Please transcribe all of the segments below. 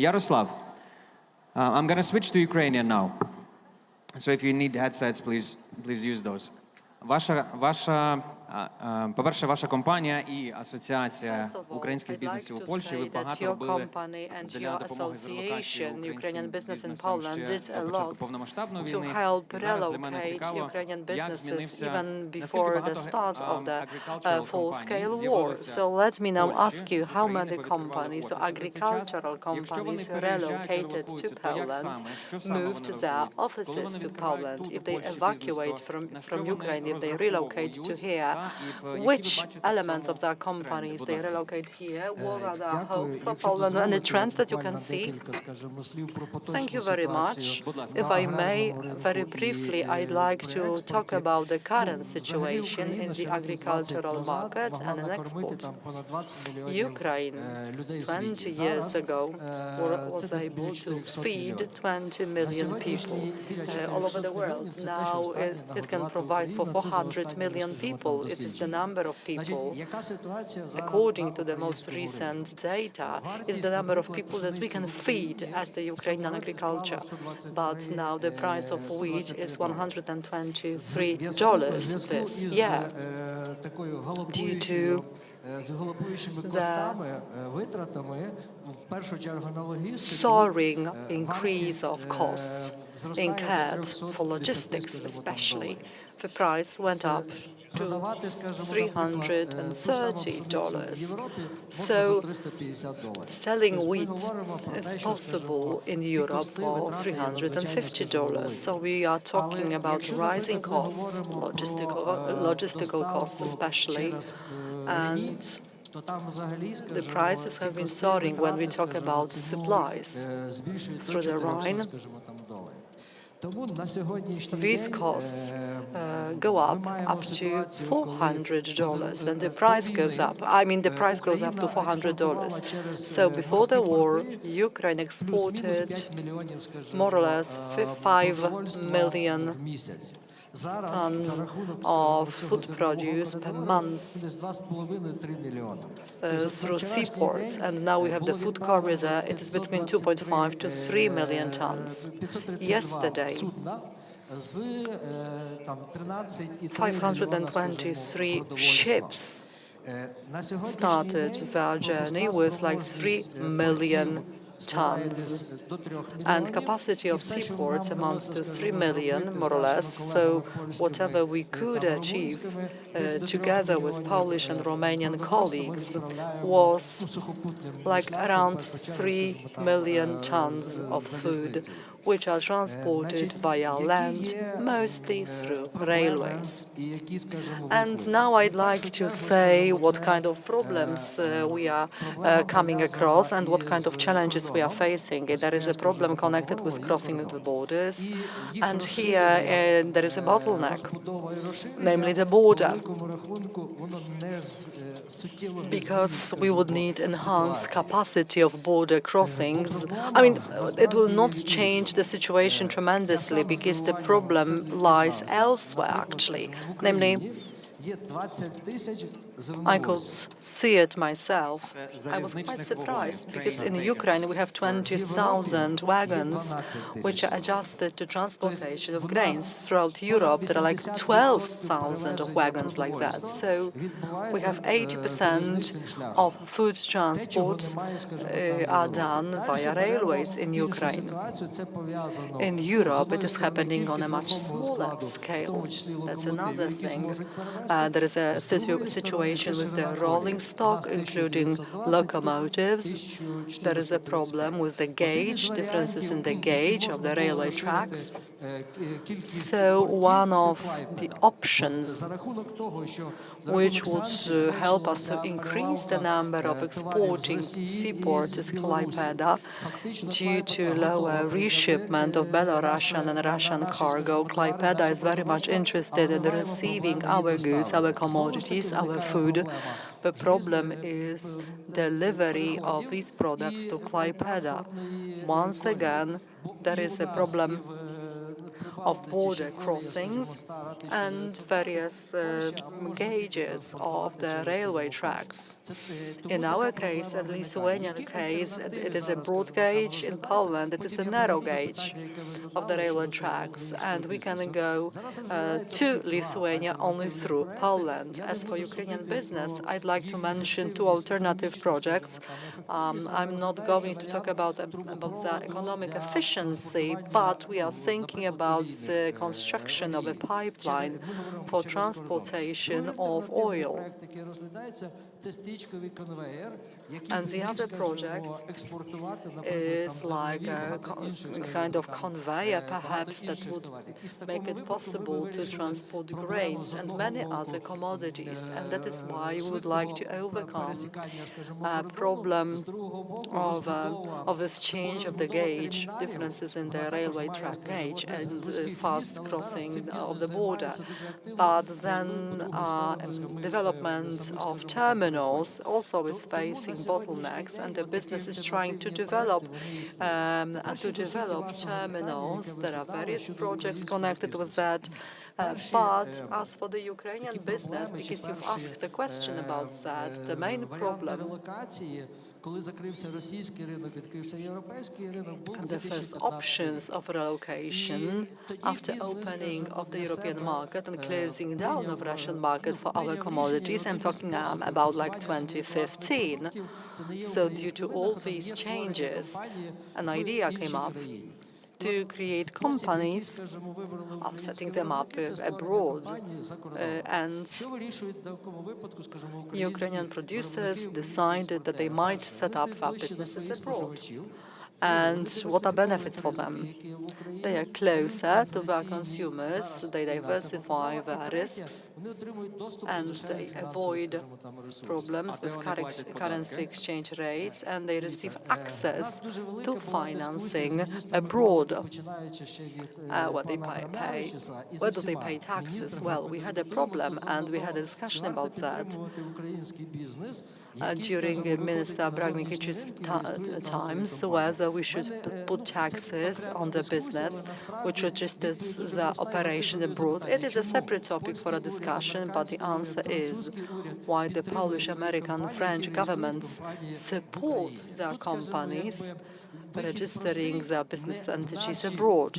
Yaroslav, I'm going to switch to Ukrainian now. So if you need headsets, please use those. По-перше, ваша компанія і Асоціація українських бізнесів у Польщі, ви багато робили для допомоги з релокації українським бізнесам ще до початку повномасштабної війни. І зараз для мене цікаво, як змінився, наскільки багато агрикалчурал компаній з'явилося So let me now ask you how many України, companies, so agricultural companies relocated to Poland, moved their offices to Poland. If they evacuate from Ukraine, if they relocate to here, which elements of their companies they relocate here? What are their hopes for Poland and the trends that you can see? Thank you very much. If I may, very briefly, I'd like to talk about the current situation in the agricultural market and in export. Ukraine 20 years ago was able to feed 20 million people all over the world. Now it can provide for 400 million people. It is the number of people, according to the most recent data, is the number of people that we can feed as the Ukrainian agriculture. But now the price of wheat is $123 this year due to the soaring increase of costs incurred for logistics especially. The price went up to $330. So selling wheat is possible in Europe for $350. So we are talking about rising costs, logistical costs especially, and the prices have been soaring when we talk about supplies through the Rhine. These costs go up to $400, and the price goes up. The price goes up to $400. So before the war, Ukraine exported more or less 5 million tons of food produce per month through seaports, and now we have the food corridor. It is between 2.5 to 3 million tons. Yesterday, 523 ships started their journey with like 3 million tons, and capacity of seaports amounts to 3 million, more or less. So whatever we could achieve together with Polish and Romanian colleagues was like around 3 million tons of food, which are transported via land, mostly through railways. And now I'd like to say what kind of problems we are coming across and what kind of challenges we are facing. There is a problem connected with crossing the borders, and here there is a bottleneck, namely the border, because we would need enhanced capacity of border crossings. It will not change the situation tremendously because the problem lies elsewhere, actually. Namely, I could see it myself. I was quite surprised because in Ukraine we have 20,000 wagons which are adjusted to transportation of grains. Throughout Europe there are like 12,000 of wagons like that. So we have 80% of food transports are done via railways in Ukraine. In Europe it is happening on a much smaller scale. That's another thing. There is a situation with the rolling stock, including locomotives. There is a problem with the gauge, differences in the gauge of the railway tracks. So one of the options which would help us to increase the number of exporting seaports is Klaipėda. Due to lower reshipment of Belarusian and Russian cargo, Klaipėda is very much interested in receiving our goods, our commodities, our food. The problem is delivery of these products to Klaipėda. Once again, there is a problem of border crossings and various gauges of the railway tracks. In our case, and Lithuanian case, it is a broad gauge. In Poland, it is a narrow gauge of the railway tracks, and we can go to Lithuania only through Poland. As for Ukrainian business, I'd like to mention two alternative projects. I'm not going to talk about the economic efficiency, but we are thinking about the construction of a pipeline for transportation of oil. And the other project is like a kind of conveyor, perhaps, that would make it possible to transport grains and many other commodities. And that is why we would like to overcome a problem of this change of the gauge, differences in the railway track gauge and fast crossing of the border. But then development of terminals also is facing bottlenecks, and the business is trying to develop terminals. There are various projects connected with that. But as for the Ukrainian business, because you've asked a question about that, the main problem the first options of relocation after opening of the European market and closing down of Russian market for our commodities, I'm talking about like 2015. So due to all these changes, an idea came up to create companies, setting them up abroad. And Ukrainian producers decided that they might set up their businesses abroad. And what are benefits for them? They are closer to their consumers, they diversify their risks, and they avoid problems with currency exchange rates, and they receive access to financing abroad. What they pay? Where do they pay taxes? Well, we had a problem, and we had a discussion about that during Minister Bragnikich's times, whether we should put taxes on the business which registers the operation abroad. It is a separate topic for a discussion, but the answer is why the Polish, American, French governments support their companies registering their business entities abroad.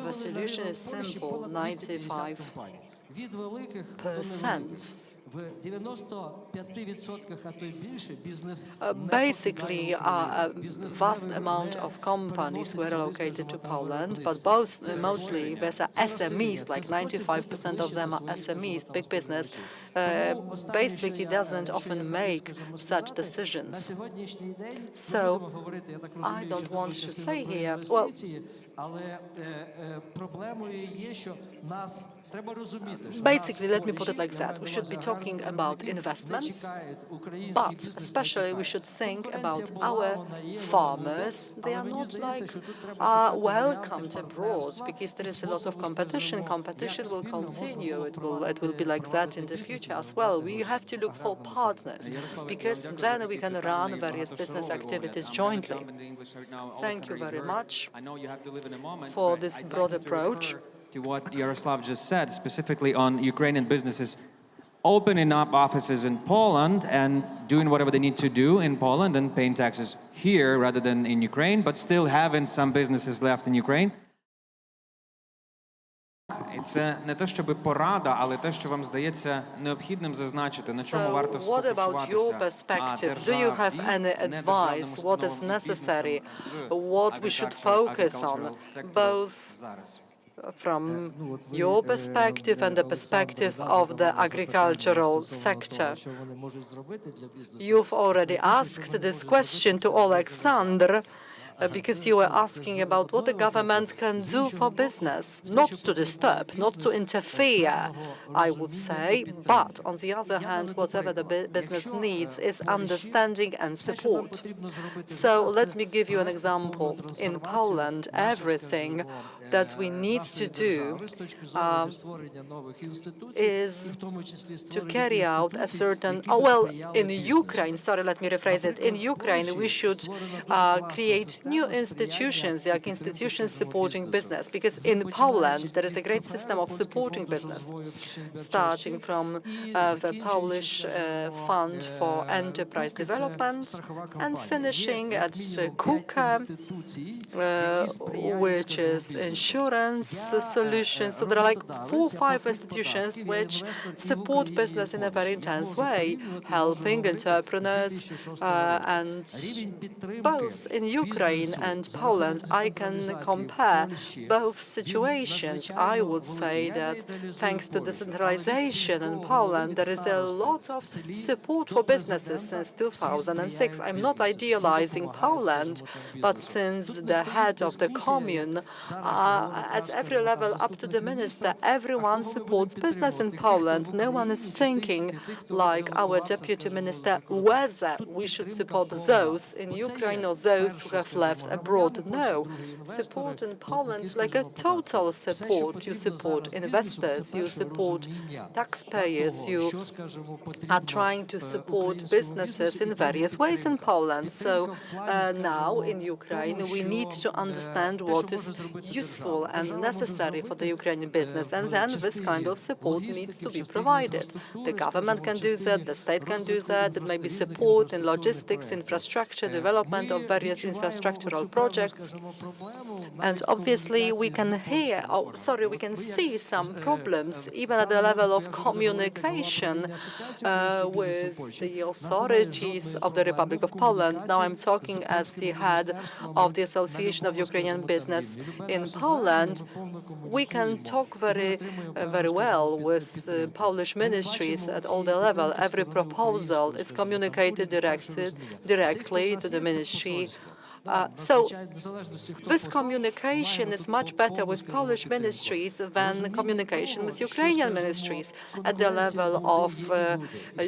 The solution is simple: 95%. Basically, a vast amount of companies were relocated to Poland, but mostly there's SMEs, like 95% of them are SMEs, big business, basically doesn't often make such decisions. So I don't want to say here, well, basically, let me put it like that. We should be talking about investments, but especially we should think about our farmers. They are not like welcomed abroad because there is a lot of competition. Competition will continue. It will be like that in the future as well. We have to look for partners because then we can run various business activities jointly. Thank you very much for this broad approach. To what Yaroslav just said, specifically on Ukrainian businesses opening up offices in Poland and doing whatever they need to do in Poland and paying taxes here rather than in Ukraine, but still having some businesses left in Ukraine. І це не те, щоб порада, але те, що вам здається необхідним зазначити, на чому варто сфокусуватися. What about your perspective? Do you have any advice? What is necessary? What we should focus on, both from your perspective and the perspective of the agricultural sector? You've already asked this question to Alexander, because you were asking about what the government can do for business, not to disturb, not to interfere, I would say, but on the other hand, whatever the business needs is understanding and support. So let me give you an example. In Poland, everything that we need to do is to carry out a certain, in Ukraine, sorry, let me rephrase it. In Ukraine, we should create new institutions, like institutions supporting business, because in Poland there is a great system of supporting business, starting from the Polish Fund for Enterprise Development and finishing at KUKA, which is insurance solutions. So there are like 4 or 5 institutions which support business in a very intense way, helping entrepreneurs, and both in Ukraine and Poland, I can compare both situations. I would say that thanks to decentralization in Poland, there is a lot of support for businesses since 2006. I'm not idealizing Poland, but since the head of the commune, at every level up to the minister, everyone supports business in Poland. No one is thinking, like our deputy minister, whether we should support those in Ukraine or those who have left abroad. No, support in Poland is like a total support. You support investors, you support taxpayers, you are trying to support businesses in various ways in Poland. So now in Ukraine, we need to understand what is useful and necessary for the Ukrainian business, and then this kind of support needs to be provided. The government can do that, the state can do that, there may be support in logistics, infrastructure, development of various infrastructural projects. And obviously we can we can see some problems even at the level of communication with the authorities of the Republic of Poland. Now I'm talking as the head of the Association of Ukrainian Business in Poland. We can talk very well with Polish ministries at all the level. Every proposal is communicated directly to the ministry. So this communication is much better with Polish ministries than communication with Ukrainian ministries. At the level of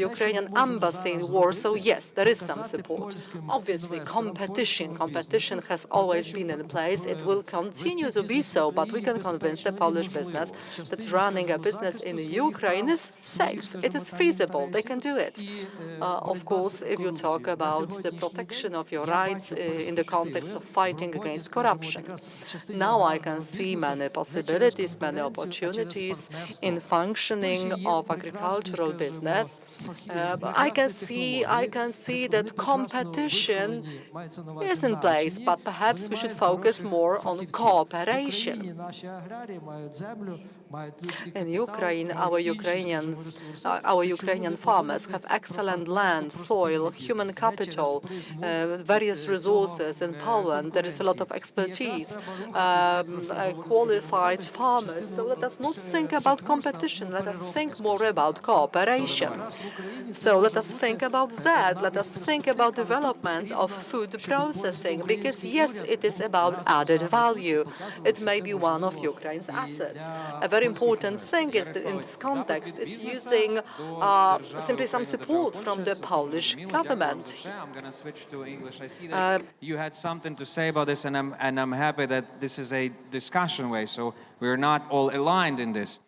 Ukrainian embassy in Warsaw, yes, there is some support. Obviously, competition has always been in place. It will continue to be so, but we can convince the Polish business that running a business in Ukraine is safe. It is feasible. They can do it. Of course, if you talk about the protection of your rights in the context of fighting against corruption. Now I can see many possibilities, many opportunities in functioning of agricultural business. I can see that competition is in place, but perhaps we should focus more on cooperation. In Ukraine, our Ukrainian farmers have excellent land, soil, human capital, various resources. In Poland, there is a lot of expertise, qualified farmers. So let us not think about competition. Let us think more about cooperation. So let us think about that. Let us think about development of food processing, because yes, it is about added value. It may be one of Ukraine's assets. A very important thing is that in this context is using simply some support from the Polish government. I'm going to switch to English. I see that you had something to say about this, and I'm happy that this is a discussion way, so we're not all aligned in this.